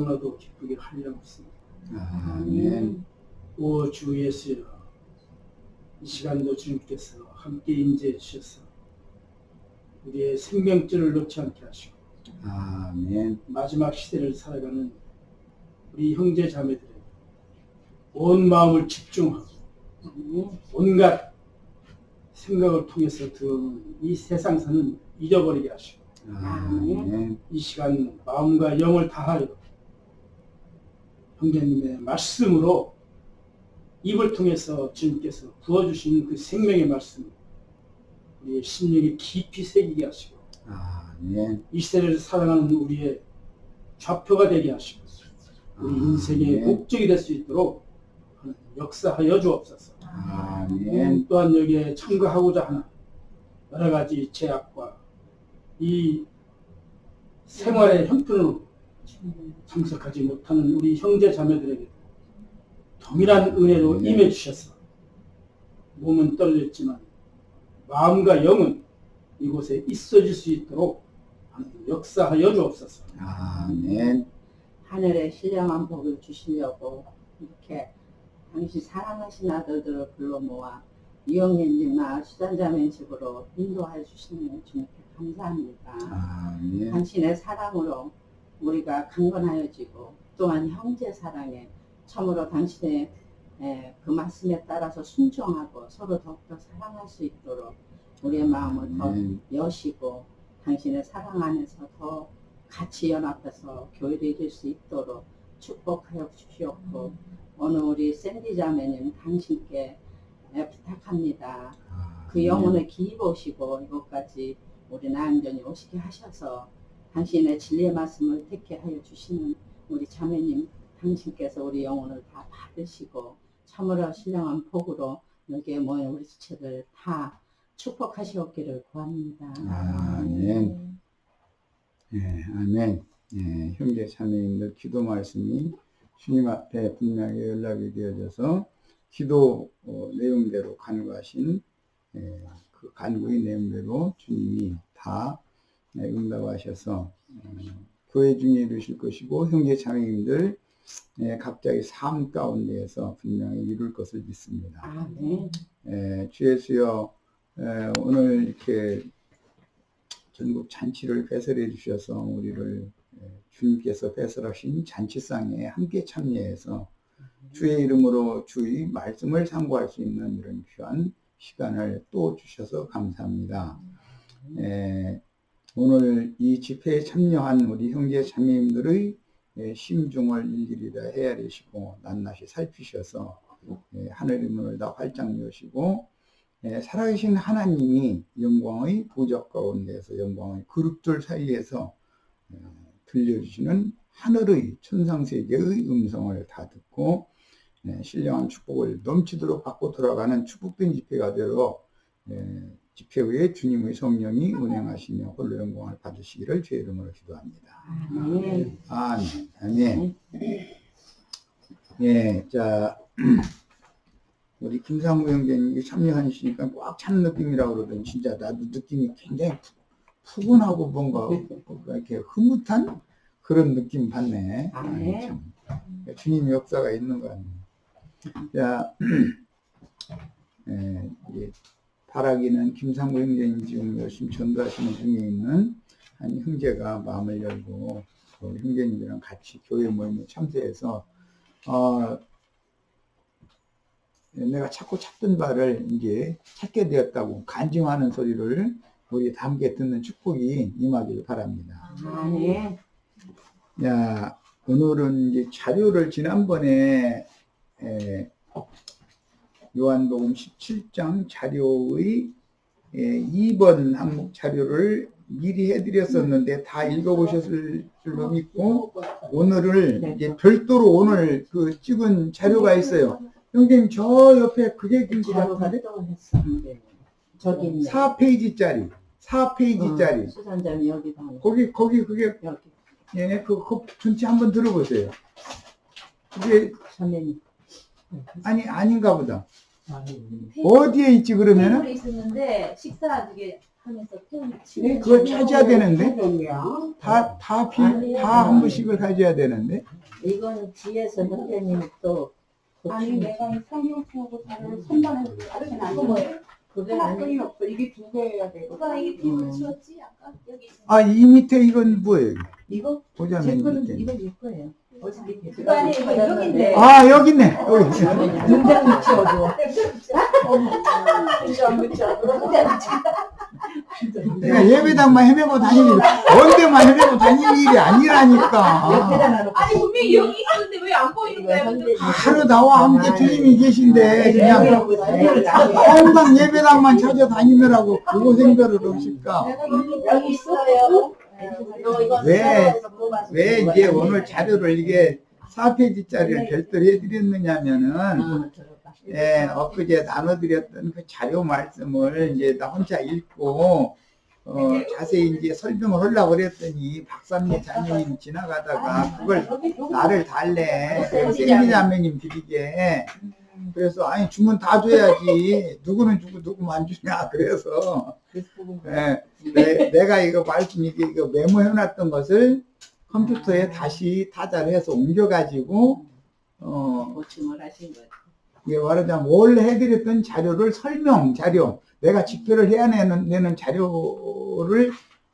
너무나도 기쁘게 하리라 믿습니다. 아멘. 오 주 예수여, 이 시간도 주님께서 함께 임재해 주셔서 우리의 생명줄을 놓지 않게 하시고 아멘. 마지막 시대를 살아가는 우리 형제 자매들에게 온 마음을 집중하고 온갖 생각을 통해서 들어오는 이 세상사는 잊어버리게 하시고 아멘. 이 시간 마음과 영을 다하여 형제님의 말씀으로 입을 통해서 주님께서 부어주신 그 생명의 말씀 우리의 심령에 깊이 새기게 하시고 아멘. 이 시대를 살아가는 우리의 좌표가 되게 하시고 우리 인생의 목적이 될 수 있도록 역사하여 주옵소서. 아멘. 또한 여기에 참가하고자 하는 여러 가지 제약과 이 생활의 형편으로 참석하지 못하는 우리 형제 자매들에게 동일한 은혜로 임해 주셔서 몸은 떨어졌지만 마음과 영은 이곳에 있어질 수 있도록 역사하여 주옵소서. 아멘. 하늘의 신령한 복을 주시려고 이렇게 당신 사랑하신 아들들을 불러 모아 이영애님과 수잔자매 집으로 인도해 주시는 주님께 감사합니다. 아멘. 당신의 사랑으로 우리가 강건하여지고 또한 형제 사랑에 참으로 당신의 그 말씀에 따라서 순종하고 서로 더욱더 사랑할 수 있도록 우리의 마음을 더 여시고 당신의 사랑 안에서 더 같이 연합해서 교회를 이룰 수 있도록 축복하여 주시옵고 오늘 우리 샌디 자매님 당신께 부탁합니다. 그 영혼을 기입오시고 이곳까지 우리 나영전이 오시게 하셔서 당신의 진리의 말씀을 듣게 하여 주시는 우리 자매님 당신께서 우리 영혼을 다 받으시고 참으로 신령한 복으로 여기에 모인 우리 지체들 다 축복하시옵기를 구합니다. 아멘. 예, 아멘. 예, 형제 자매님들 기도 말씀이 주님 앞에 분명히 연락이 되어져서 기도 내용대로 간구하신 그 간구의 내용대로 주님이 다 응답하셔서 교회 중에 이루실 것이고 형제 자매님들 각자의 삶 가운데에서 분명히 이룰 것을 믿습니다. 아멘. 주 예수여, 오늘 이렇게 전국 잔치를 배설해 주셔서 우리를 주님께서 배설하신 잔치상에 함께 참여해서 주의 이름으로 주의 말씀을 상고할 수 있는 이런 귀한 시간을 또 주셔서 감사합니다. 오늘 이 집회에 참여한 우리 형제 자매님들의 심중을 일일이 다 헤아리시고 낱낱이 살피셔서 하늘의 문을 다 활짝 여시고 살아계신 하나님이 영광의 부적 가운데서 영광의 그룹들 사이에서 들려주시는 하늘의 천상세계의 음성을 다 듣고 신령한 축복을 넘치도록 받고 돌아가는 축복된 집회가 되어 집회 후에 주님의 성령이 운행하시며 홀로 영광을 받으시기를 주의 이름으로 기도합니다. 아멘. 아멘. 아멘. 예, 자, 우리 김상우 형제님이 참여하시니까 꽉 찬 느낌이라고 그러더니 진짜 나도 느낌이 굉장히 푸근하고 뭔가 이렇게 흐뭇한 그런 느낌 받네. 아멘. 참. 주님의 역사가 있는 거 같네. 자, 바라기는 김상우 형제님 지금 열심히 전도하시는 중에 있는 한 형제가 마음을 열고 우리 형제님이랑 같이 교회 모임에 참석해서 내가 자꾸 찾던 바를 이제 찾게 되었다고 간증하는 소리를 우리 다 함께 듣는 축복이 임하기를 바랍니다. 아멘. 야, 오늘은 이제 자료를 지난번에 요한복음 17장 자료의 2번 항목 자료를 미리 해드렸었는데 다 읽어보셨을 줄로 믿고 오늘을 이제 별도로 오늘 그 찍은 자료가 있어요. 형님 저 옆에 그게 긴 것 같은데? 저기 있네. 4페이지짜리. 4페이지짜리. 수잔자매 여기다. 거기 그게 여기. 예, 그 전체 한번 들어보세요. 그게 선생님. 아닌가 보다. 어디에 있지 그러면은? 테이블에 있었는데 식사 그게 하면서 태우는 그걸 찾아야 되는데 다 한 부씩을 가져야 되는데 이거는 지혜서 선생님이 또 아니 내가 이 성경책하고 다른 선반을 같이 놔두고 그게 하나뿐이 없어. 이게 두 개여야 되고. 오빠 이게 비밀 주었지 아까 여기 아, 이 밑에 이건 뭐예요? 이거 제 보자면 거는 밑에. 이거 내 거예요. 어저께 그거 아니 이거 여기인데. 아, 여기 있네. 여기 있네. 눈장 묻혀줘. 내가 예배당만 헤매고 다니는 언제만 헤매고 다니는 일이 아니라니까. 아니 분명히 여기 있었는데 왜 안 보이는 거야? 하루 나와 함께 주님이 계신데 그냥 항상 예배당만 찾아다니느라고 그 고생들을 없을까? 여기 있어요. 왜 이제 오늘 자료를 이게 4페이지짜리를 별도로 해드렸느냐면은 엊그제 나눠드렸던 그 자료 말씀을 이제 나 혼자 읽고 자세히 이제 설명을 하려고 그랬더니 박삼례 자매님 지나가다가 그걸 나를 달래 생리 자매님 드리게 그래서 아니 주문 다 줘야지 누구는 주고 누구만 주냐 그래서 내가 이거 말씀 이거 메모해놨던 것을 컴퓨터에 다시 타자를 해서 옮겨가지고 보충을 하신 거예요. 이게 말하자면 원래 해드렸던 자료를 설명 자료 내가 집필을 해야 내는 자료를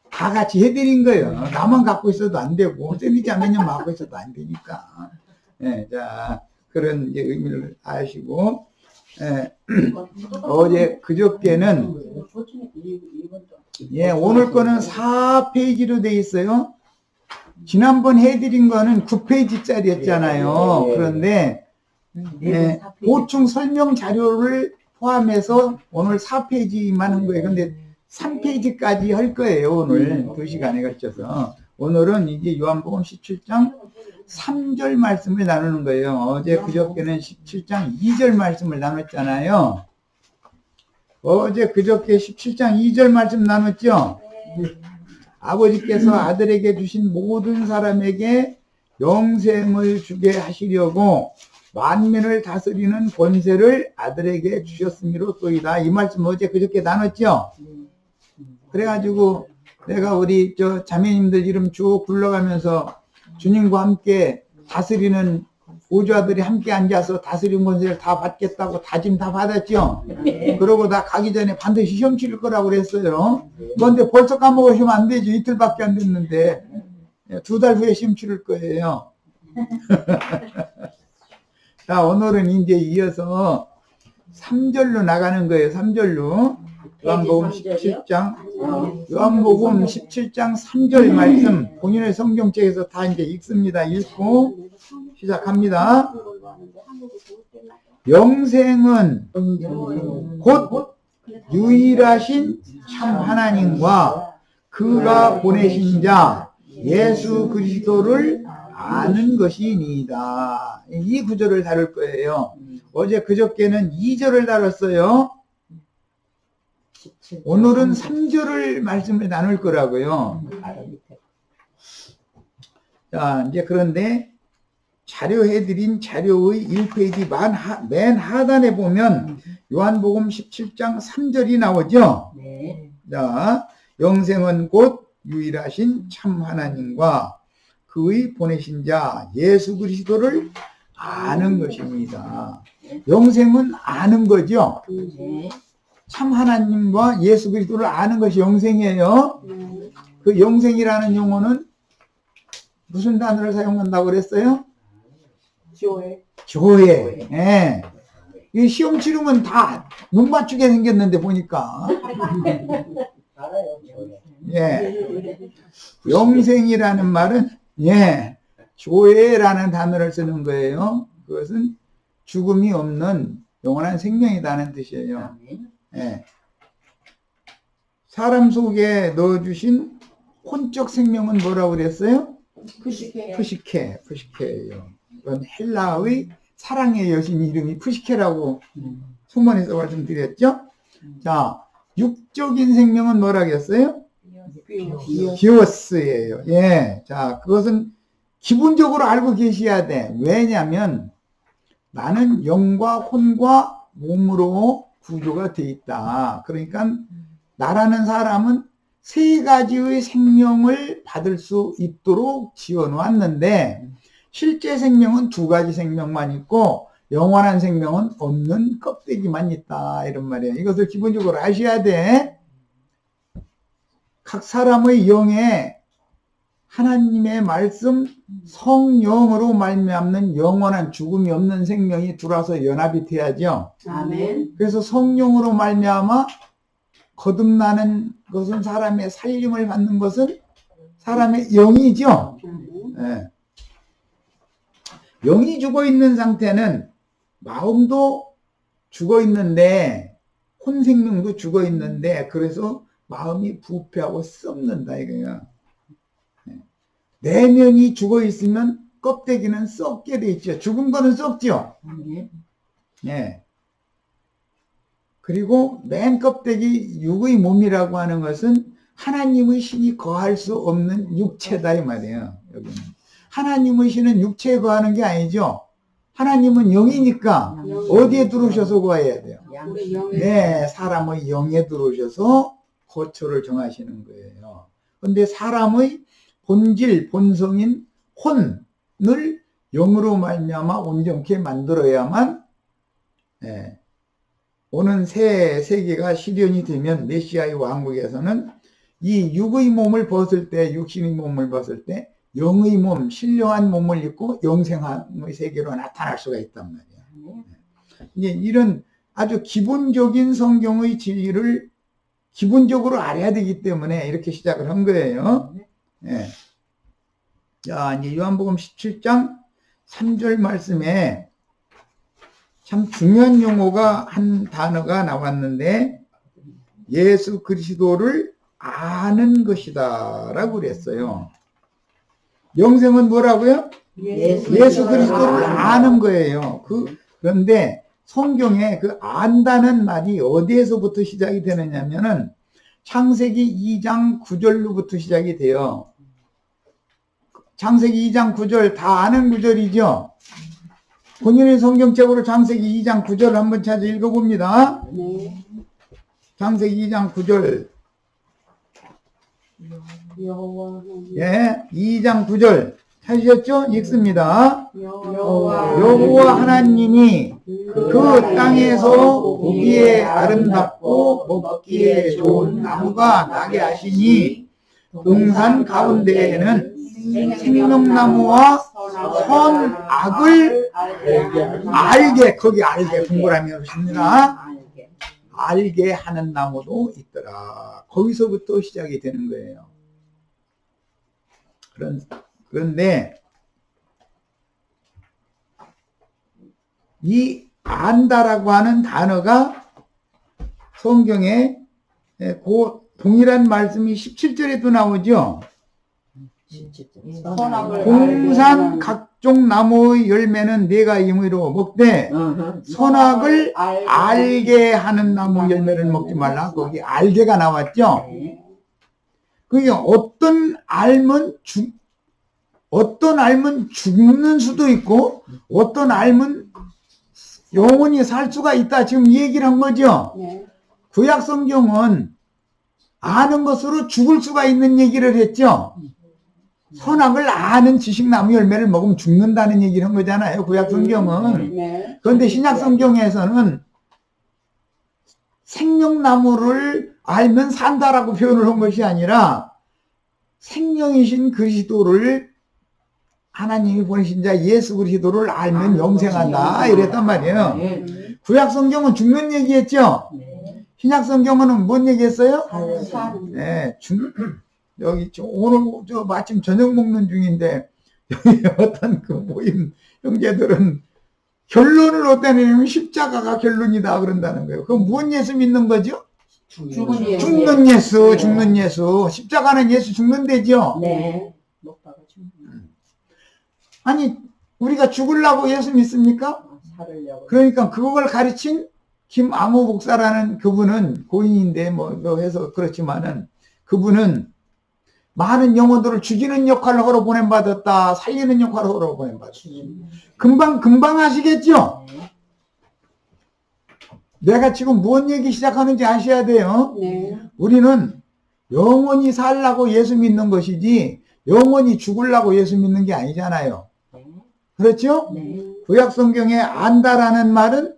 다 같이 해드린 거예요. 나만 갖고 있어도 안 되고 세미자매님 갖고 있어도 안 되니까. 자 그런 이제 의미를 아시고 어제 그저께는 오늘 거는 4페이지로 돼 있어요. 지난번 해드린 거는 9페이지짜리였잖아요. 그런데 보충 설명 자료를 포함해서 오늘 4페이지만 한 거예요. 근데 3페이지까지 할 거예요. 오늘 2시간에 걸쳐서. 오늘은 이제 요한복음 17장 3절 말씀을 나누는 거예요. 어제 그저께는 17장 2절 말씀을 나눴잖아요. 어제 그저께 17장 2절 말씀 나눴죠? 아버지께서 아들에게 주신 모든 사람에게 영생을 주게 하시려고 만민을 다스리는 권세를 아들에게 주셨음이로소이다. 이 말씀 어제 그저께 나눴죠? 그래가지고 내가 우리 저 자매님들 이름 쭉 굴러가면서 주님과 함께 다스리는 보좌들이 함께 앉아서 다스리는 권세를 다 받겠다고 다짐 다 받았죠? 그러고 나 가기 전에 반드시 시험 치를 거라고 그랬어요. 그런데 벌써 까먹으시면 안 되죠. 이틀밖에 안 됐는데 2달 후에 시험 치를 거예요. 자, 오늘은 이제 이어서 3절로 나가는 거예요. 3절로. 요한복음 17장, 요한복음 17장 3절 말씀, 본인의 성경책에서 다 이제 읽습니다. 읽고 시작합니다. 영생은 곧 유일하신 참 하나님과 그가 보내신 자 예수 그리스도를 아는 것이니이다. 이 구절을 다룰 거예요. 어제 그저께는 2절을 다뤘어요. 오늘은 3절을 말씀을 나눌 거라고요. 자, 이제 그런데 자료해드린 자료의 1페이지 맨 하단에 보면 요한복음 17장 3절이 나오죠. 자, 영생은 곧 유일하신 참 하나님과 그의 보내신 자 예수 그리스도를 아는 것입니다. 영생은 아는 거죠. 참 하나님과 예수 그리스도를 아는 것이 영생이에요. 그 영생이라는 용어는 무슨 단어를 사용한다고 그랬어요? 교회. 예. 이 시험 치르면 다 눈 맞추게 생겼는데 보니까. 예. 영생이라는 말은 교회라는 단어를 쓰는 거예요. 그것은 죽음이 없는 영원한 생명이라는 뜻이에요. 예. 사람 속에 넣어주신 혼적 생명은 뭐라고 그랬어요? 푸시케예요. 이건 헬라의 사랑의 여신 이름이 푸시케라고 소문에서 말씀드렸죠? 자, 육적인 생명은 뭐라고 했어요? 비오스예요. 예. 자, 그것은 기본적으로 알고 계셔야 돼. 왜냐하면 나는 영과 혼과 몸으로 구조가 돼 있다. 그러니까 나라는 사람은 세 가지의 생명을 받을 수 있도록 지어놓았는데 실제 생명은 두 가지 생명만 있고 영원한 생명은 없는 껍데기만 있다 이런 말이에요. 이것을 기본적으로 아셔야 돼. 각 사람의 영에 하나님의 말씀 성령으로 말미암는 영원한 죽음이 없는 생명이 들어와서 연합이 돼야죠. 아멘. 그래서 성령으로 말미암아 거듭나는 것은 사람의 살림을 받는 것은 사람의 영이죠. 예. 영이 죽어 있는 상태는 마음도 죽어 있는데 혼 생명도 죽어 있는데 그래서 마음이 부패하고 썩는다 이거야. 내면이 죽어 있으면 껍데기는 썩게 돼 있죠. 죽은 거는 썩죠. 예. 그리고 맨 껍데기 육의 몸이라고 하는 것은 하나님의 신이 거할 수 없는 육체다 이 말이에요. 여기는 하나님의 신은 육체에 거하는 게 아니죠. 하나님은 영이니까 어디에 들어오셔서 거해야 돼요? 네, 사람의 영에 들어오셔서 거처를 정하시는 거예요. 그런데 사람의 본질, 본성인 혼을 영으로 말미암아 온전케 만들어야만 오는 새 세계가 실현이 되면 메시아의 왕국에서는 이 육의 몸을 벗을 때, 육신의 몸을 벗을 때 영의 몸, 신령한 몸을 입고 영생함의 세계로 나타날 수가 있단 말이에요. 이제 이런 아주 기본적인 성경의 진리를 기본적으로 알아야 되기 때문에 이렇게 시작을 한 거예요. 예. 자, 이제 요한복음 17장 3절 말씀에 참 중요한 용어가 한 단어가 나왔는데 예수 그리스도를 아는 것이다 라고 그랬어요. 영생은 뭐라고요? 예수 그리스도를 아는 거예요. 그런데 성경에 그 안다는 말이 어디에서부터 시작이 되느냐면은 창세기 2장 9절로부터 시작이 돼요. 창세기 2장 9절 다 아는 구절이죠. 본인의 성경책으로 창세기 2장 9절 한번 찾아 읽어봅니다. 창세기 2장 9절. 예, 2장 9절 찾으셨죠? 읽습니다. 여호와 하나님이 그 땅에서 보기에 아름답고 먹기에 좋은 나무가 나게 하시니 동산 가운데에는 생명나무와 선악을 알게, 거기 알게 동그라미 없습니다. 알게 하는 나무도 있더라. 거기서부터 시작이 되는 거예요. 그런데 이 안다라고 하는 단어가 성경에 그 동일한 말씀이 17절에도 나오죠. 동산 각종 나무의 열매는 내가 임의로 먹되 선악을 알게 하는 나무 열매를 먹지 말라. 거기 알게가 나왔죠. 그게 어떤 알면 죽는 수도 있고 어떤 알면 영원히 살 수가 있다. 지금 이 얘기를 한 거죠. 구약 성경은 아는 것으로 죽을 수가 있는 얘기를 했죠. 선악을 아는 지식나무 열매를 먹으면 죽는다는 얘기를 한 거잖아요. 구약 성경은. 그런데 신약 성경에서는 생명나무를 알면 산다라고 표현을 한 것이 아니라 생명이신 그리스도를 하나님이 보내신 자 예수 그리스도를 알면 영생한다 이랬단 말이에요. 구약 성경은 죽는 얘기했죠. 신약 성경은 뭔 얘기했어요? 네, 여기 오늘 마침 저녁 먹는 중인데 여기 어떤 그 모임 형제들은 결론을 어디다 내냐면 십자가가 결론이다 그런다는 거예요. 그럼 무슨 예수 믿는 거죠? 죽는 예수. 십자가는 예수 죽는 데죠? 네. 아니 우리가 죽으려고 예수 믿습니까? 그러니까 그걸 가르친 김아무 목사라는 그분은 고인인데 뭐 해서 그렇지만은 그분은 많은 영혼들을 죽이는 역할을 하러 보냄받았다. 살리는 역할을 하러 보냄받았다. 금방 하시겠죠? 내가 지금 뭔 얘기 시작하는지 아셔야 돼요. 네. 우리는 영원히 살라고 예수 믿는 것이지 영원히 죽으려고 예수 믿는 게 아니잖아요. 그렇죠? 네. 구약 성경에 안다라는 말은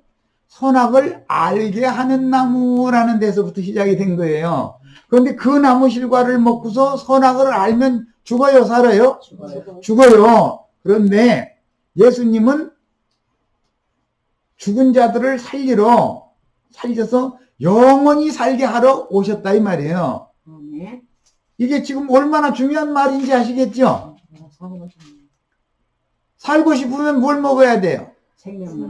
선악을 알게 하는 나무라는 데서부터 시작이 된 거예요. 그런데 그 나무 실과를 먹고서 선악을 알면 죽어요, 살아요? 죽어요. 그런데 예수님은 죽은 자들을 살려서 영원히 살게 하러 오셨다 이 말이에요. 네. 이게 지금 얼마나 중요한 말인지 아시겠죠? 살고 싶으면 뭘 먹어야 돼요?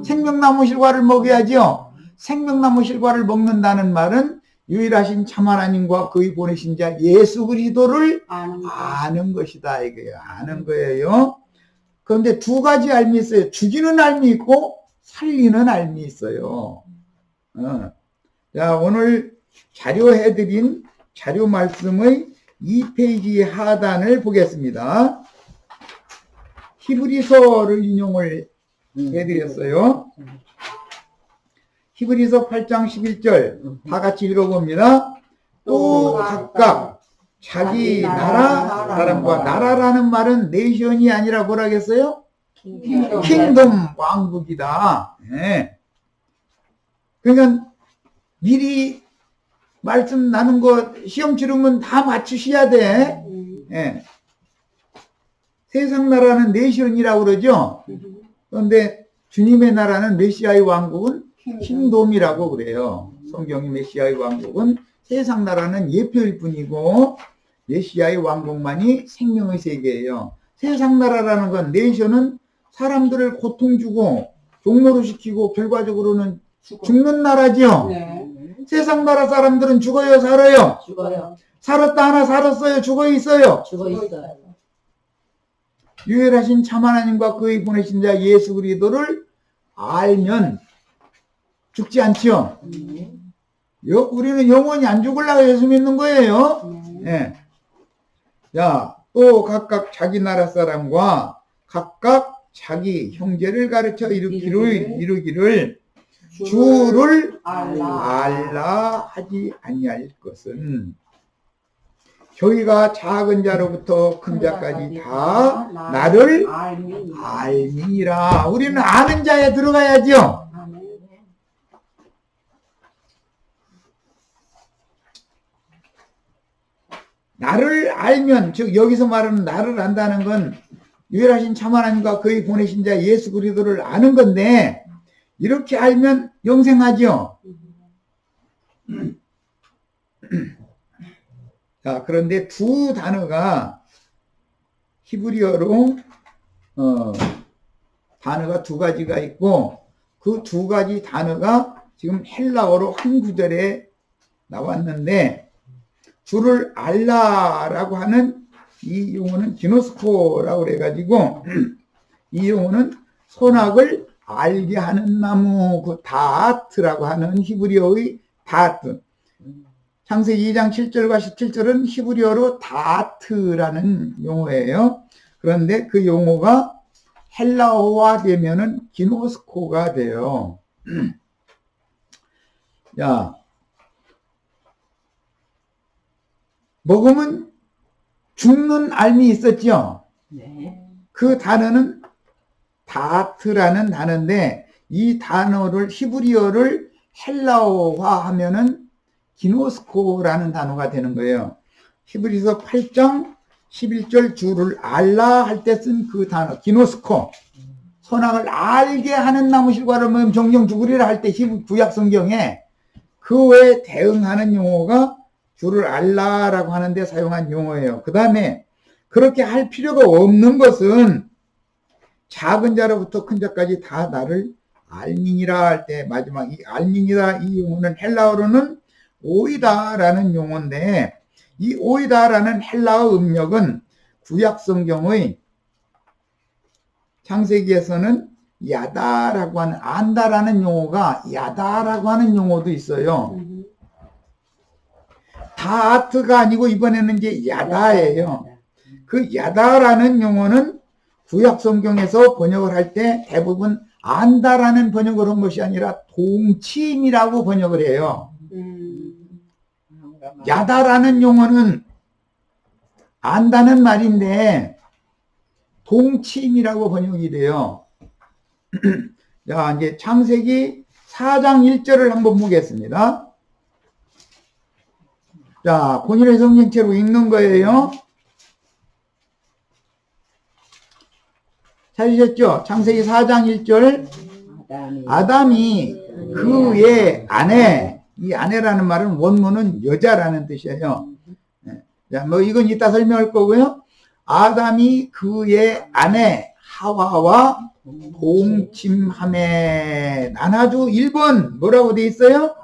생명나무 실과를 먹어야죠. 생명나무 실과를 먹는다는 말은 유일하신 참 하나님과 그의 보내신 자 예수 그리스도를 아는 것이다 이거예요. 아는 거예요. 그런데 두 가지 알미 있어요. 죽이는 알미 있고 살리는 알미 있어요. 자, 오늘 자료해드린 자료 말씀의 2페이지 하단을 보겠습니다. 히브리서를 인용을 해드렸어요. 히브리서 8장 11절 다 같이 읽어봅니다. 또 각각 자기 나라 사람과, 나라라는 말은 네이션이 아니라 뭐라겠어요? 킹덤 왕국이다. 네. 그러니까 미리 말씀 나눈 거 시험 치르면 다 맞추셔야 돼. 네. 세상 나라는 네이션이라고 그러죠. 그런데 주님의 나라는 메시아의 왕국은 킹돔이라고 그래요. 성경이 메시아의 왕국은, 세상 나라는 예표일 뿐이고 메시아의 왕국만이 생명의 세계예요. 세상 나라라는 건, 네이션은 사람들을 고통 주고 종로로 시키고 결과적으로는 죽는 나라죠. 네. 세상 나라 사람들은 죽어요, 살아요? 죽어요. 살았다 하나 살았어요, 죽어 있어요? 죽어 있어요. 유일하신 참 하나님과 그의 보내신 자 예수 그리스도를 알면 죽지 않죠. 우리는 영원히 안 죽으려고 예수 믿는 거예요. 네. 자, 또 각각 자기 나라 사람과 각각 자기 형제를 가르쳐 이루기를 주를 알라 하지 아니할 것은, 저희가 작은 자로부터 큰 자까지 다 나를 알미니라. 우리는 아는 자에 들어가야죠. 나를 알면, 즉 여기서 말하는 나를 안다는 건 유일하신 참 하나님과 그의 보내신 자 예수 그리스도를 아는 건데, 이렇게 알면 영생하죠. 자, 그런데 두 단어가 히브리어로 단어가 두 가지가 있고, 그 두 가지 단어가 지금 헬라어로 한 구절에 나왔는데, 주를 알라라고 하는 이 용어는 기노스코라고 그래가지고, 이 용어는 선악을 알게 하는 나무, 그 다트라고 하는 히브리어의 다트. 창세기 2장 7절과 17절은 히브리어로 다트라는 용어예요. 그런데 그 용어가 헬라어화 되면은 기노스코가 돼요. 야, 먹으면 죽는 알미 있었죠? 네. 그 단어는 다트라는 단어인데, 이 단어를, 히브리어를 헬라어화 하면은 기노스코라는 단어가 되는 거예요. 히브리서 8장 11절 주를 알라 할 때 쓴 그 단어, 기노스코. 선악을 알게 하는 나무 실과를 먹으면 정령 죽으리라 할 때 구약 성경에 그 외에 대응하는 용어가 주를 알라라고 하는데 사용한 용어예요. 그 다음에 그렇게 할 필요가 없는 것은 작은 자로부터 큰 자까지 다 나를 알미니라 할 때 마지막 이 알미니라, 이 용어는 헬라어로는 오이다라는 용어인데, 이 오이다라는 헬라어 음력은 구약 성경의 창세기에서는 야다라고 하는, 안다라는 용어가 야다라고 하는 용어도 있어요. 다트가 아니고 이번에는 이제 야다예요. 그 야다라는 용어는 구약 성경에서 번역을 할 때 대부분 안다라는 번역을 한 것이 아니라 동침이라고 번역을 해요. 야다라는 용어는 안다는 말인데 동침이라고 번역이 돼요. 자, 이제 창세기 4장 1절을 한번 보겠습니다. 자, 본인의 성경책으로 읽는 거예요. 찾으셨죠? 창세기 4장 1절. 아담이 그의 아내, 이 아내라는 말은 원문은 여자라는 뜻이에요. 자, 뭐 이건 이따 설명할 거고요. 아담이 그의 아내 하와와 동침함에. 나나주 1번 뭐라고 돼 있어요?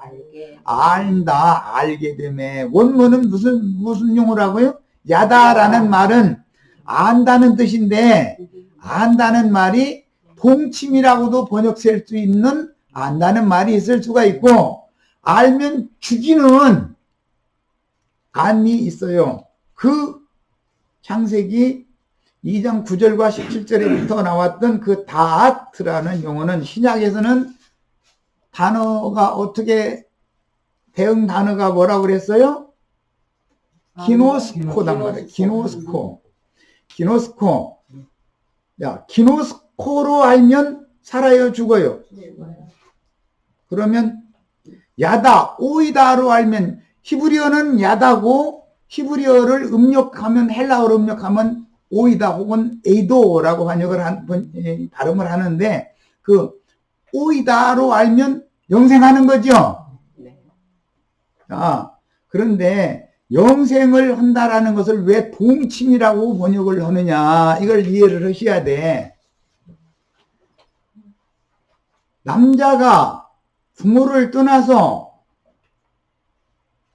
알다, 알게 되매. 원문은 무슨 용어라고요? 야다라는 말은 안다는 뜻인데, 안다는 말이 동침이라고도 번역될 수 있는 안다는 말이 있을 수가 있고, 알면 죽이는 안이 있어요. 그 창세기 2장 9절과 17절에부터 나왔던 그 다아트라는 용어는 신약에서는 단어가 어떻게 대응 단어가 뭐라고 그랬어요? 기노스코단 말이에요. 기노스코. 기노스코. 야, 기노스코로 알면 살아요, 죽어요? 그러면 야다, 오이다로 알면 히브리어는 야다고 히브리어를 음력하면 헬라어로 음력하면 오이다 혹은 에이도라고 발음을 하는데 그 오이다로 알면 영생하는 거죠. 자, 그런데 영생을 한다라는 것을 왜 동침이라고 번역을 하느냐 이걸 이해를 하셔야 돼. 남자가 부모를 떠나서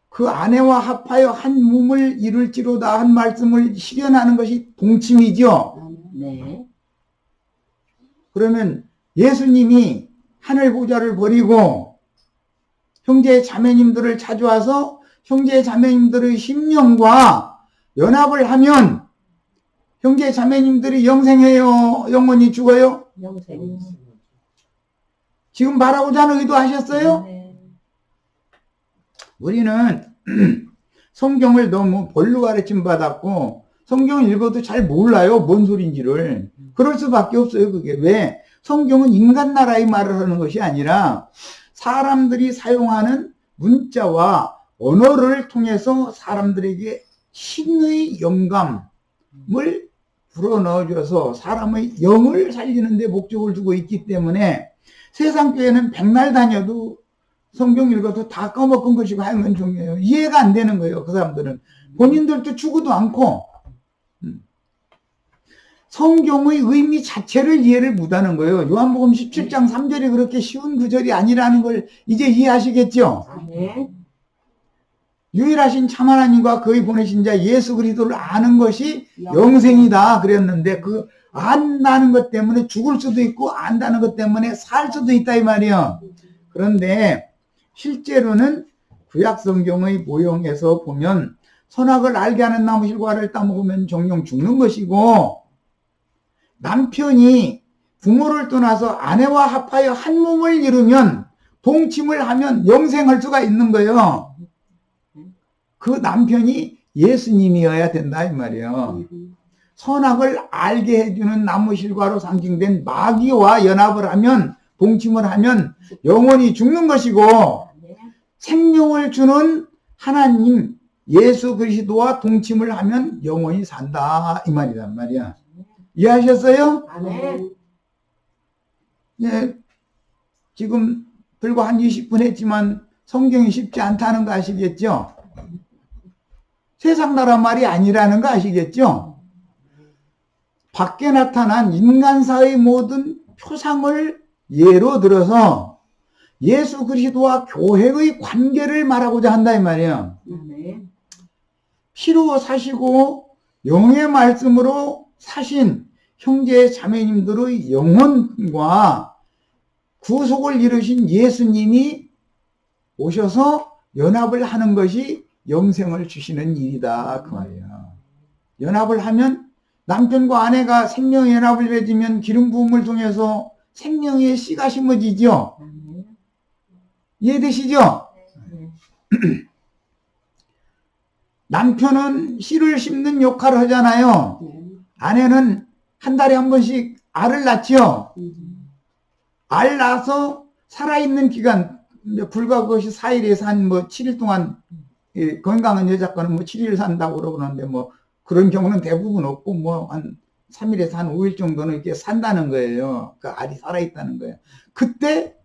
그 아내와 합하여 한 몸을 이룰지로다 한 말씀을 실현하는 것이 동침이죠. 네. 그러면 예수님이 하늘 보좌를 버리고 형제 자매님들을 찾아와서 형제 자매님들의 심령과 연합을 하면 형제 자매님들이 영생해요? 영원히 죽어요? 영생. 지금 바라고자 하는 의도하셨어요? 네. 우리는 성경을 너무 볼로 가르침 받았고 성경을 읽어도 잘 몰라요. 뭔 소린지를. 그럴 수밖에 없어요. 그게 왜? 성경은 인간 나라의 말을 하는 것이 아니라 사람들이 사용하는 문자와 언어를 통해서 사람들에게 신의 영감을 불어넣어줘서 사람의 영을 살리는 데 목적을 두고 있기 때문에 세상 교회는 백날 다녀도 성경 읽어도 다 까먹은 것이고 하는 종이에요. 이해가 안 되는 거예요. 그 사람들은. 본인들도 죽어도 않고 성경의 의미 자체를 이해를 못하는 거예요. 요한복음 17장 3절이 그렇게 쉬운 구절이 아니라는 걸 이제 이해하시겠죠? 네. 유일하신 참 하나님과 그의 보내신 자 예수 그리스도를 아는 것이 영생이다 그랬는데 그 안다는 것 때문에 죽을 수도 있고 안다는 것 때문에 살 수도 있다 이 말이에요. 그런데 실제로는 구약 성경의 모형에서 보면 선악을 알게 하는 나무 실과를 따먹으면 정령 죽는 것이고 남편이 부모를 떠나서 아내와 합하여 한 몸을 이루면 동침을 하면 영생할 수가 있는 거예요. 그 남편이 예수님이어야 된다 이 말이에요. 선악을 알게 해주는 나무 실과로 상징된 마귀와 연합을 하면 동침을 하면 영원히 죽는 것이고 생명을 주는 하나님 예수 그리스도와 동침을 하면 영원히 산다 이 말이란 말이야. 이해하셨어요? 아멘. 네, 지금 불과 한 20분 했지만 성경이 쉽지 않다는 거 아시겠죠? 세상 나라 말이 아니라는 거 아시겠죠? 밖에 나타난 인간사의 모든 표상을 예로 들어서 예수 그리스도와 교회의 관계를 말하고자 한다 이 말이에요. 피로 사시고 영의 말씀으로 사신 형제 자매님들의 영혼과 구속을 이루신 예수님이 오셔서 연합을 하는 것이 영생을 주시는 일이다 그 말이에요. 연합을 하면 남편과 아내가 생명연합을 맺으면 기름 부음을 통해서 생명의 씨가 심어지죠. 아멘. 이해되시죠? 네. 남편은 씨를 심는 역할을 하잖아요. 네. 아내는 한 달에 한 번씩 알을 낳지요. 알 낳아서 살아있는 기간, 불과 그것이 4일에서 한 뭐 7일 동안, 건강한 여자 거는 뭐 7일 산다고 그러는데 뭐 그런 경우는 대부분 없고 뭐 한 3일에서 한 5일 정도는 이렇게 산다는 거예요. 그 알이 살아있다는 거예요. 그때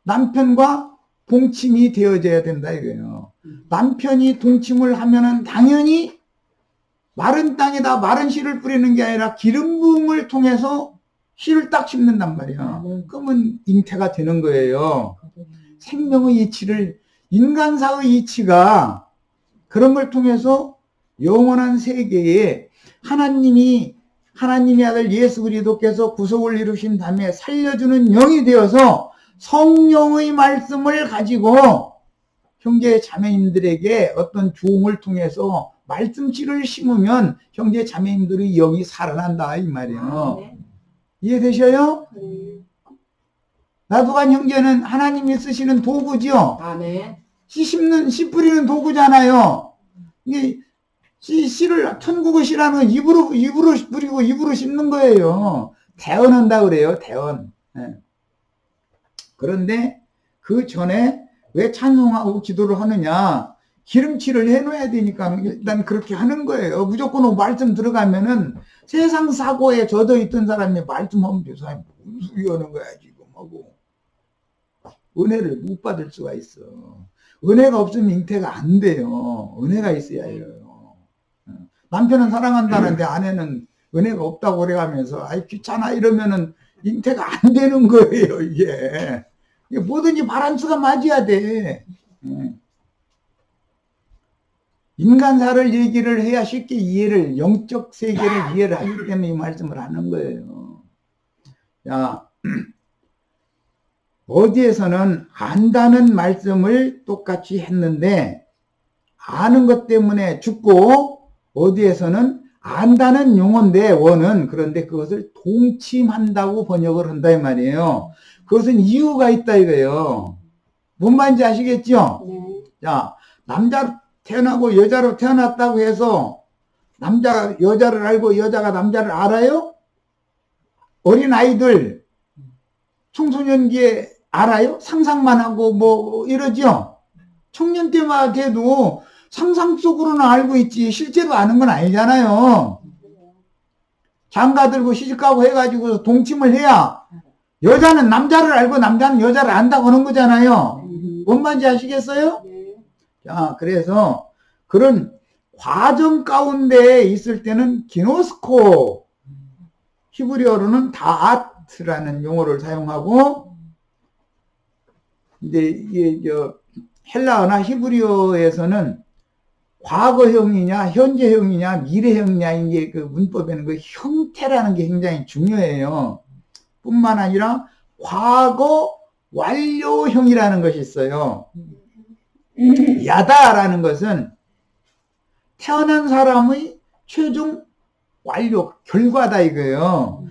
남편과 동침이 되어져야 된다 이거예요. 남편이 동침을 하면은 당연히 마른 땅에다 마른 씨를 뿌리는 게 아니라 기름 부음을 통해서 씨를 딱 심는단 말이야. 그러면 잉태가 되는 거예요. 생명의 이치를, 인간사의 이치가 그런 걸 통해서 영원한 세계에 하나님의 아들 예수 그리스도께서 구속을 이루신 다음에 살려주는 영이 되어서 성령의 말씀을 가지고 형제 자매님들에게 어떤 주음을 통해서 말씀씨를 심으면 형제 자매님들의 영이 살아난다 이 말이에요. 이해되셔요? 나도간 형제는 하나님이 쓰시는 도구지요. 아멘. 씨 뿌리는 도구잖아요. 이게 씨를 천국의 씨라는 입으로 뿌리고 입으로 심는 거예요. 대언한다 그래요. 대언. 네. 그런데 그 전에 왜 찬송하고 기도를 하느냐? 기름칠을 해놓아야 되니까 일단 그렇게 하는 거예요. 무조건 말씀 들어가면은 세상 사고에 젖어 있던 사람이 말씀하면 그 사람이 무슨 소리 하는 거야 지금 하고 은혜를 못 받을 수가 있어. 은혜가 없으면 잉태가 안 돼요. 은혜가 있어야 해요. 남편은 사랑한다는데 아내는 은혜가 없다고 그래가면서 아이 귀찮아 이러면은 잉태가 안 되는 거예요. 이게 뭐든지 바란스가 맞아야 돼. 인간사를 얘기를 해야 쉽게 이해를, 영적 세계를 이해를 하기 때문에 이 말씀을 하는 거예요. 자, 어디에서는 안다는 말씀을 똑같이 했는데 아는 것 때문에 죽고, 어디에서는 안다는 용어인데 원은, 그런데 그것을 동침한다고 번역을 한다 이 말이에요. 그것은 이유가 있다 이거예요. 뭔 말인지 아시겠죠? 네. 자, 남자로 태어나고 여자로 태어났다고 해서 남자가 여자를 알고 여자가 남자를 알아요? 어린 아이들 청소년기에 알아요? 상상만 하고 뭐 이러죠? 청년 때만 돼도 상상 속으로는 알고 있지 실제로 아는 건 아니잖아요. 장가 들고 시집가고 해가지고 동침을 해야 여자는 남자를 알고 남자는 여자를 안다고 하는 거잖아요. 뭔 말인지 아시겠어요? 자, 그래서 그런 과정 가운데 있을 때는 기노스코, 히브리어로는 다아트라는 용어를 사용하고, 근데 이게 헬라어나 히브리어에서는 과거형이냐, 현재형이냐, 미래형이냐, 이게 그 문법에는 그 형태라는 게 굉장히 중요해요. 뿐만 아니라 과거 완료형이라는 것이 있어요. 야다라는 것은 태어난 사람의 최종 완료, 결과다 이거예요.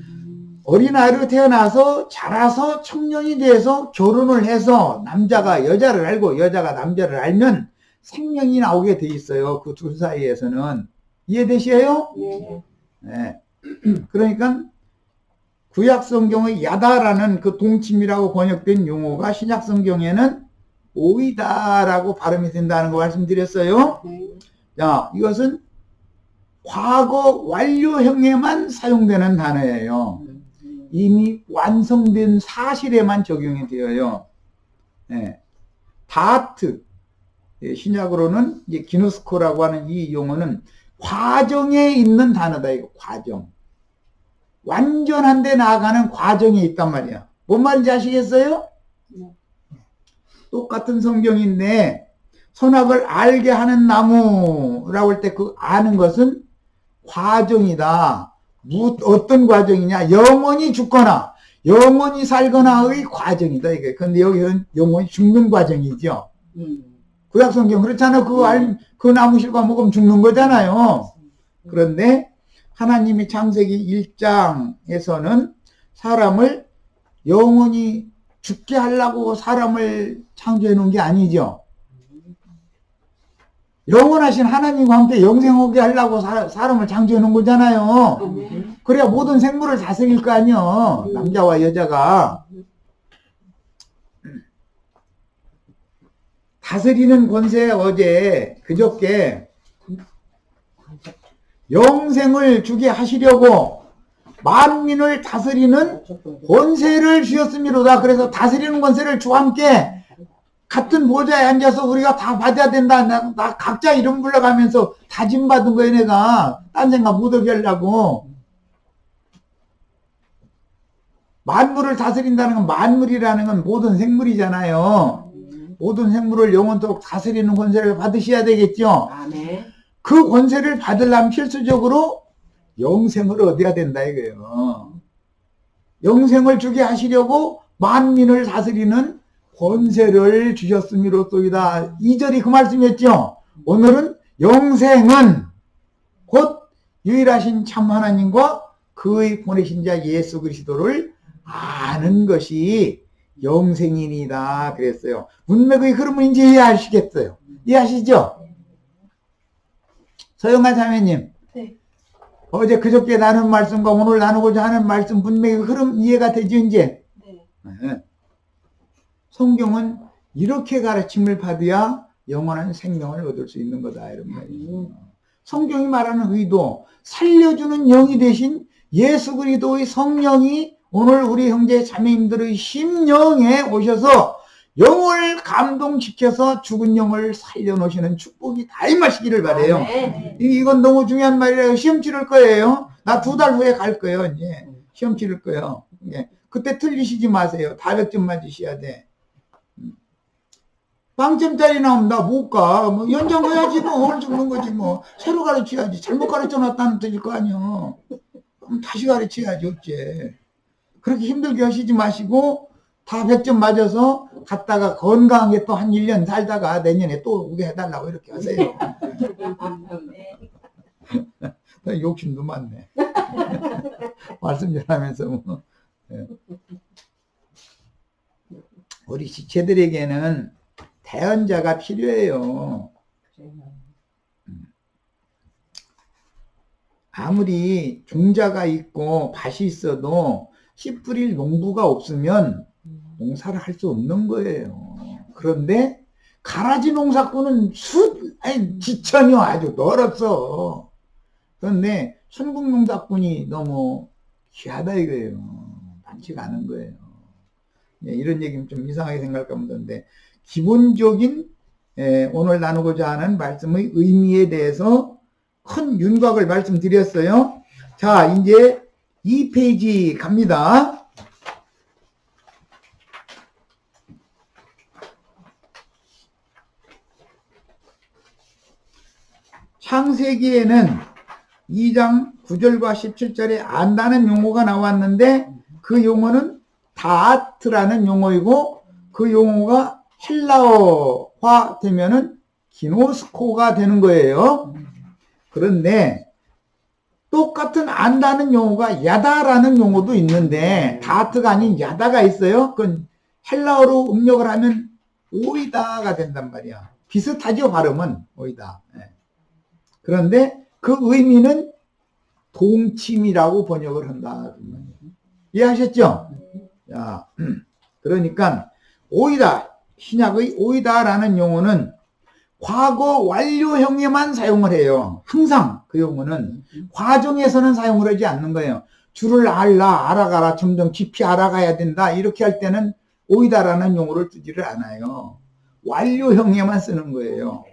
어린아이로 태어나서 자라서 청년이 돼서 결혼을 해서 남자가 여자를 알고 여자가 남자를 알면 생명이 나오게 돼 있어요. 그 둘 사이에서는. 이해되시에요? 네. 네. 그러니까 구약성경의 야다라는 그 동침이라고 번역된 용어가 신약성경에는 오이다라고 발음이 된다는 거 말씀드렸어요. 자, 이것은 과거 완료형에만 사용되는 단어예요. 이미 완성된 사실에만 적용이 되어요. 네. 다트, 신약으로는 이제 기노스코라고 하는 이 용어는 과정에 있는 단어다. 이거 과정. 완전한 데 나아가는 과정이 있단 말이야. 뭔 말인지 아시겠어요? 똑같은 성경인데 선악을 알게 하는 나무라고 할 때 그 아는 것은 과정이다. 어떤 과정이냐? 영원히 죽거나 영원히 살거나의 과정이다. 이게. 근데 여기는 영원히 죽는 과정이죠. 구약 성경 그렇잖아요. 그 나무 실과 먹으면 죽는 거잖아요. 그런데 하나님이 창세기 1장에서는 사람을 영원히 죽게 하려고 사람을 창조해 놓은 게 아니죠. 영원하신 하나님과 함께 영생하게 하려고 사람을 창조해 놓은 거잖아요. 그래야 모든 생물을 다스릴 거 아니요. 남자와 여자가. 다스리는 권세 어제 그저께 영생을 주게 하시려고 만민을 다스리는 권세를 주셨음이로다. 그래서 다스리는 권세를 주와 함께 같은 보좌에 앉아서 우리가 다 받아야 된다. 나 각자 이름 불러가면서 다짐받은 거예요. 내가 딴 생각 못하게 하려고. 만물을 다스린다는 건, 만물이라는 건 모든 생물이잖아요. 모든 생물을 영원토록 다스리는 권세를 받으셔야 되겠죠. 그 권세를 받으려면 필수적으로 영생을 얻어야 된다 이거예요. 영생을 주게 하시려고 만민을 다스리는 권세를 주셨음이로소이다. 2절이 그 말씀이었죠. 오늘은 영생은 곧 유일하신 참 하나님과 그의 보내신 자 예수 그리스도를 아는 것이 영생이니다 그랬어요. 문맥의 흐름을 이제 이해하시겠어요. 이해하시죠? 서영아 자매님. 네. 어제 그저께 나눈 말씀과 오늘 나누고자 하는 말씀 문맥의 흐름 이해가 되죠 이제? 네. 성경은 이렇게 가르침을 받아야 영원한 생명을 얻을 수 있는 거다 이런 말이에요. 성경이 말하는 의도, 살려주는 영이 되신 예수 그리스도의 성령이 오늘 우리 형제 자매님들의 심령에 오셔서 영을 감동시켜서 죽은 영을 살려놓으시는 축복이 다 임하시기를 바래요. 이건 너무 중요한 말이라요. 시험 치를 거예요. 나 2달 후에 갈 거예요. 이제 시험 치를 거예요. 그때 틀리시지 마세요. 다 100점 맞으셔야 돼. 빵점짜리 나오면 나 못 가. 뭐 연장 가야지 뭐. 오늘 죽는 거지 뭐. 새로 가르쳐야지. 잘못 가르쳐 놨다는 뜻일 거 아니요. 그럼 다시 가르쳐야지 어째. 그렇게 힘들게 하시지 마시고 다 100점 맞아서 갔다가 건강하게 또 한 1년 살다가 내년에 또 오게 해달라고 이렇게 하세요. 욕심도 많네. 말씀 전하면서 뭐. 우리 지체들에게는 대언자가 필요해요. 아무리 종자가 있고 밭이 있어도 씨 뿌릴 농부가 없으면 농사를 할 수 없는 거예요. 그런데 가라지 농사꾼은 지천이요. 아주 멀었어. 그런데 순국 농사꾼이 너무 귀하다 이거예요. 많지가 않은 거예요. 이런 얘기는 좀 이상하게 생각할까 보는데 기본적인 오늘 나누고자 하는 말씀의 의미에 대해서 큰 윤곽을 말씀드렸어요. 자, 이제 2페이지 갑니다. 창세기에는 2장 9절과 17절에 안다는 용어가 나왔는데 그 용어는 다아트라는 용어이고 그 용어가 헬라어화 되면은 기노스코가 되는 거예요. 그런데 똑같은 안다는 용어가 야다라는 용어도 있는데 다아트가 아닌 야다가 있어요. 그건 헬라어로 음력을 하면 오이다가 된단 말이야. 비슷하죠, 발음은. 오이다. 그런데 그 의미는 동침이라고 번역을 한다. 이해하셨죠? 자, 그러니까 오이다, 신약의 오이다라는 용어는 과거 완료형에만 사용을 해요. 항상 그 용어는 과정에서는 사용을 하지 않는 거예요. 줄을 알아가라, 점점 깊이 알아가야 된다. 이렇게 할 때는 오이다라는 용어를 쓰지를 않아요. 완료형에만 쓰는 거예요.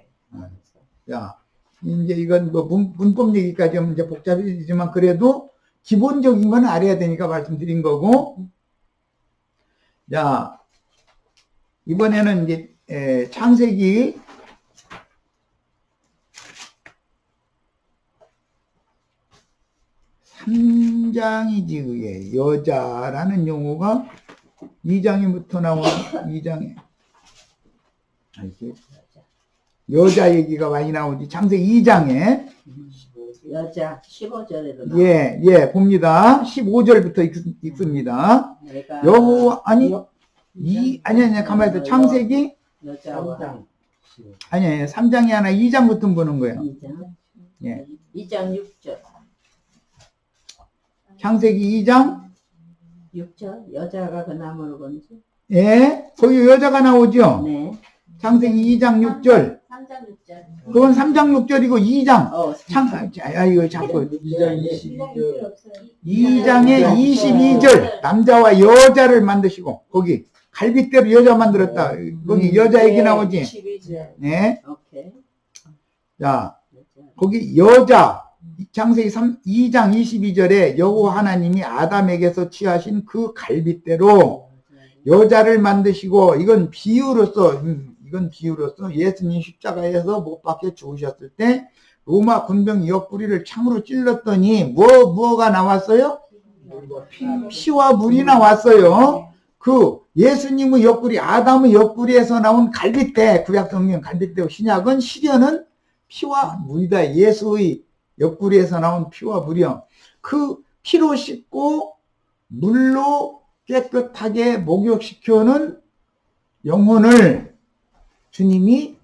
자, 이제 이건 뭐 문법 얘기까지 하면 이제 복잡해지지만 그래도 기본적인 건 알아야 되니까 말씀드린 거고. 자, 이번에는 이제 창세기 3장이지 그게 여자라는 용어가 2장부터 나오는 2장에 여자 얘기가 많이 나오지. 창세기 2장에 여자 15절에도 예, 봅니다. 15절부터 읽습니다. 내가 여호와, 아니, 아니, 가만히 있어. 창세기? 여자와 아니, 3장이 하나 2장부터 보는 거예요. 2장 예. 2장 6절 창세기 2장? 6절 여자가 그 나무를 본지 예, 거기 여자가 나오죠? 네. 창세기 2장 6절. 3장 6절. 그건 3장 6절이고 2장. 이거 자꾸. 2장의 22절. 남자와 여자를 만드시고, 거기 갈빗대로 여자 만들었다. 거기 여자 얘기 나오지? 12절 네. 오케이. 자, 거기 여자. 창세기 2장 22절에 여호와 하나님이 아담에게서 취하신 그 갈빗대로 여자를 만드시고, 이건 비유로서 예수님 십자가에서 못 박혀 죽으셨을 때 로마 군병 옆구리를 창으로 찔렀더니 뭐가 나왔어요? 피와 물이 나왔어요. 그 예수님의 옆구리, 아담의 옆구리에서 나온 갈빗대, 구약성경 갈빗대고 신약은 시련은 피와 물이다. 예수의 옆구리에서 나온 피와 물이요. 그 피로 씻고 물로 깨끗하게 목욕시켜는 영혼을 주님이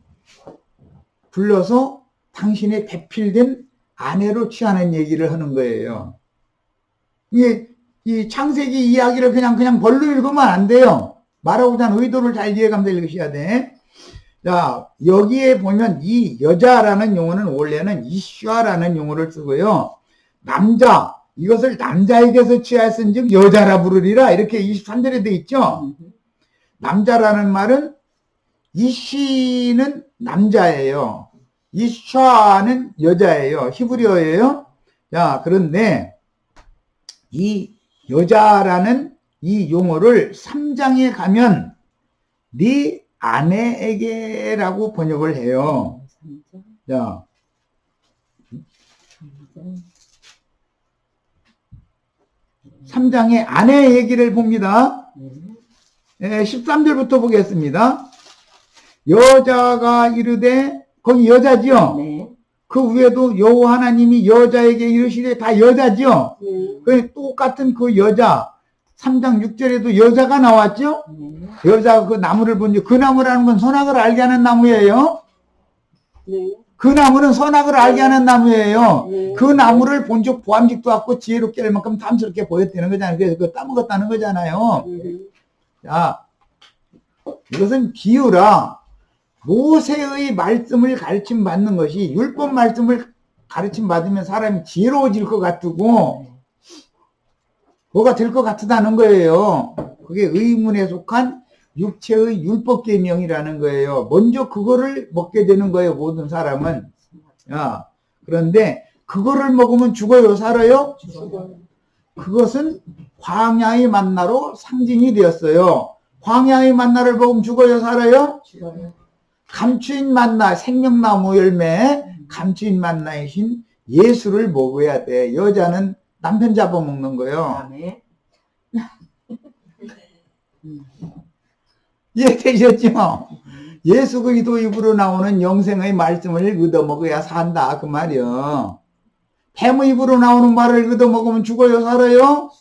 불러서 당신의 배필된 아내로 취하는 얘기를 하는 거예요. 이 창세기 이야기를 그냥 벌로 읽으면 안 돼요. 말하고자 하는 의도를 잘 이해가면서 읽으셔야 돼. 자, 여기에 보면 이 여자라는 용어는 원래는 이슈아라는 용어를 쓰고요. 남자, 이것을 남자에게서 취하였은 즉 여자라 부르리라 이렇게 23절에 돼 있죠. 남자라는 말은 이시는 남자예요. 이샤는 여자예요. 히브리어예요. 자, 그런데 이 여자라는 이 용어를 3장에 가면 네 아내에게라고 번역을 해요. 자, 3장의 아내 얘기를 봅니다. 13절부터 보겠습니다. 여자가 이르되, 거기 여자지요? 네. 그 위에도 여호와 하나님이 여자에게 이르시되, 다 여자지요? 그 똑같은 그 여자, 3장 6절에도 여자가 나왔죠? 네. 여자가 그 나무를 본지, 그 나무라는 건 선악을 알게 하는 나무예요. 네. 그 나무는 선악을 알게 하는 나무예요. 그 나무를 본즉 보암직도 않고 지혜롭게 할 만큼 탐스럽게 보였다는 거잖아요. 그래서 그거 따먹었다는 거잖아요. 자, 이것은 비유라. 모세의 말씀을 가르침 받는 것이 율법 말씀을 가르침 받으면 사람이 지혜로워질 것 같고 뭐가 될 것 같다는 거예요. 그게 의문에 속한 육체의 율법 계명이라는 거예요. 먼저 그거를 먹게 되는 거예요. 모든 사람은. 야, 그런데 그거를 먹으면 죽어요, 살아요? 그것은 광야의 만나로 상징이 되었어요. 광야의 만나를 먹으면 죽어요, 살아요? 감추인 만나, 생명나무 열매, 감추인 만나이신 예수를 먹어야 돼. 여자는 남편 잡아먹는 거예요. 다음에 이해되셨죠? 예수 그리스도 입으로 나오는 영생의 말씀을 얻어먹어야 산다 그 말이요. 뱀의 입으로 나오는 말을 얻어먹으면 죽어요, 살아요?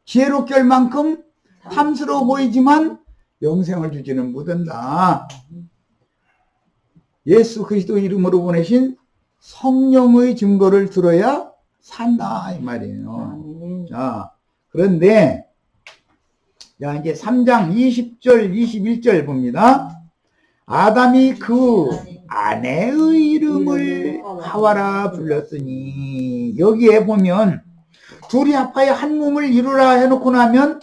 지혜롭게 할 만큼 탐스러워 보이지만 영생을 주지는 못한다. 예수 그리스도 이름으로 보내신 성령의 증거를 들어야 산다 이 말이에요. 자, 그런데 자, 이제 3장 20절 21절 봅니다. 아담이 그 아내의 이름을 하와라 불렀으니, 여기에 보면 둘이 합하여 한 몸을 이루라 해놓고 나면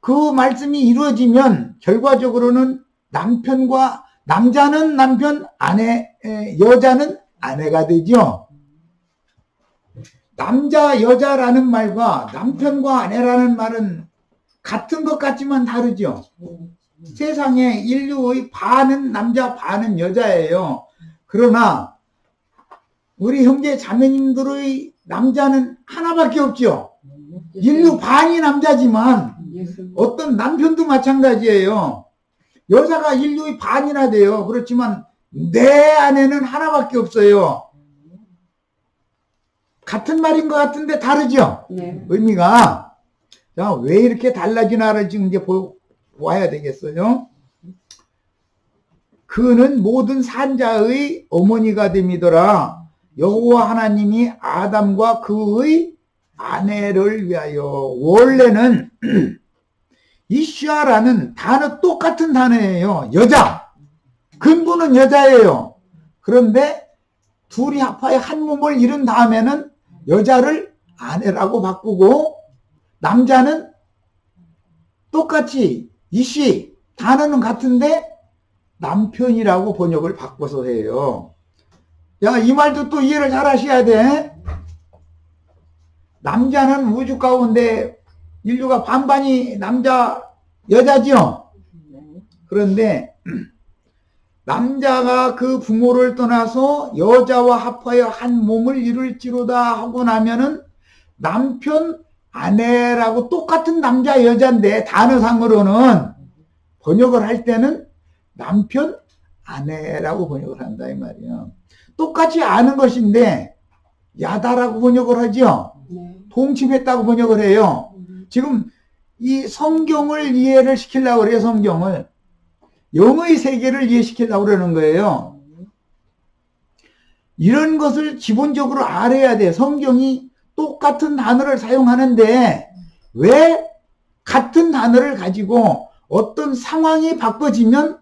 그 말씀이 이루어지면 결과적으로는 남자는 남편, 여자는 아내가 되죠. 남자, 여자라는 말과 남편과 아내라는 말은 같은 것 같지만 다르죠. 세상에 인류의 반은 남자, 반은 여자예요. 그러나 우리 형제 자매님들의 남자는 하나밖에 없죠. 인류 반이 남자지만 어떤 남편도 마찬가지예요. 여자가 인류의 반이나 돼요. 그렇지만 내 아내는 하나밖에 없어요. 같은 말인 것 같은데 다르죠? 네. 의미가. 자, 왜 이렇게 달라지나를 지금 이제 보아야 되겠어요. 그는 모든 산자의 어머니가 됨이더라. 여호와 하나님이 아담과 그의 아내를 위하여. 원래는 이슈아라는 단어 똑같은 단어예요. 여자. 근본은 여자예요. 그런데 둘이 합하여 한 몸을 이룬 다음에는 여자를 아내라고 바꾸고 남자는 똑같이 이씨 단어는 같은데 남편이라고 번역을 바꿔서 해요. 야, 이 말도 또 이해를 잘 하셔야 돼. 남자는 우주 가운데 인류가 반반이 여자지요. 그런데 남자가 그 부모를 떠나서 여자와 합하여 한 몸을 이룰지로다 하고 나면은 남편, 아내라고 똑같은 남자, 여자인데 단어상으로는 번역을 할 때는 남편, 아내라고 번역을 한다 이 말이야. 똑같이 아는 것인데 야다라고 번역을 하죠. 동침했다고 번역을 해요. 지금 이 성경을 이해를 시키려고 그래요. 성경을. 영의 세계를 이해시키려고 그러는 거예요. 이런 것을 기본적으로 알아야 돼. 성경이 똑같은 단어를 사용하는데 왜 같은 단어를 가지고 어떤 상황이 바꿔지면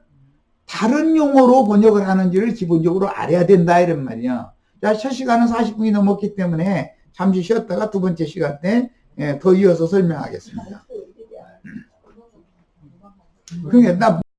다른 용어로 번역을 하는지를 기본적으로 알아야 된다 이런 말이야. 자, 첫 시간은 40분이 넘었기 때문에 잠시 쉬었다가 두 번째 시간 때 더 이어서 설명하겠습니다. 그러니까 나